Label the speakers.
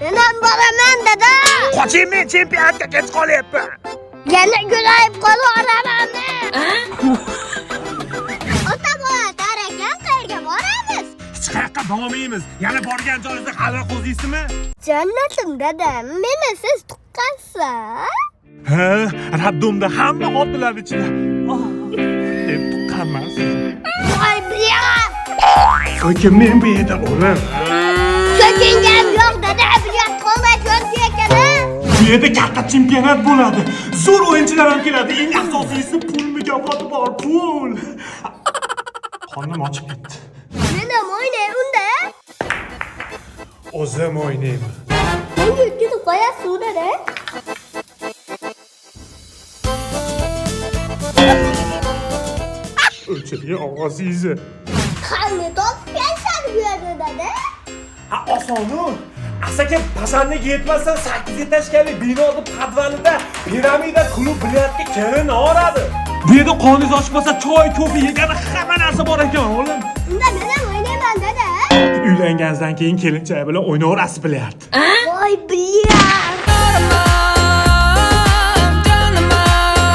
Speaker 1: Men ham boraman dada.
Speaker 2: Qoching, men chempionatga kech qolyapman.
Speaker 1: Yana gurayib qolaverammi? Ota-bola tarakan qayerga boramiz?
Speaker 2: Hech qayoqqa bormaymiz. Yana borgan joyingizda qalin qo'ziysizmi?
Speaker 1: Jannatim dada, meni siz tuqqansiz.
Speaker 2: Ha, Rabbimda hamma xotinlar ichida. Deb tuqqanman sizni.
Speaker 1: Voy biya.
Speaker 2: So'kin men bu yerda o'lim.
Speaker 1: So'kingam yo'q dada, biya qolmay ko'rdi ekan.
Speaker 2: Bu yerda katta chempionat bo'ladi. Zo'r o'yinchilar ham keladi. Eng asosiysi pul mukofoti bor, pul. Qornim ochib ketdi.
Speaker 1: Men ham o'ynay unda.
Speaker 2: O'zim o'ynayman.
Speaker 1: Menga o'tkazib qo'yasiz dada.
Speaker 2: O'chiring ovozingizni.
Speaker 1: Qanday topib kelishadi bu yerda dada?
Speaker 2: Ha, osonu. Asaka pasanniga yetmasdan 8 etashkali binoning podvalida piramida klub bilyardga kirin oradi. Bu yerda qoningiz ochmasa choy, kofe yegani hamma narsa bor ekan, o'g'lim.
Speaker 1: Unda men ham o'ynayman dada.
Speaker 2: Uylanganingizdan keyin kelinchak bilan o'ynaverasiz bilyard.
Speaker 1: Voy biya.